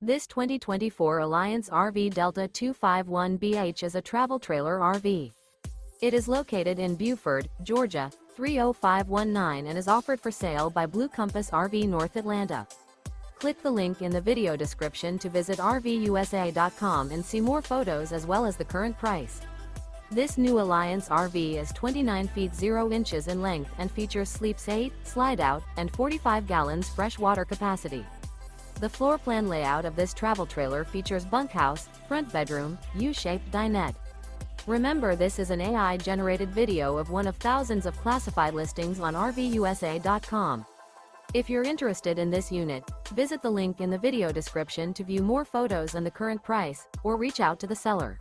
This 2024 Alliance RV Delta 251BH is a travel trailer RV. It is located in Buford, Georgia, 30519 and is offered for sale by Blue Compass RV North Atlanta. Click the link in the video description to visit RVUSA.com and see more photos as well as the current price. This new Alliance RV is 29 feet 0 inches in length and features sleeps 8, slide-out, and 45 gallons fresh water capacity. The floor plan layout of this travel trailer features bunkhouse, front bedroom, U-shaped dinette. Remember, this is an AI-generated video of one of thousands of classified listings on RVUSA.com. If you're interested in this unit, visit the link in the video description to view more photos and the current price, or reach out to the seller.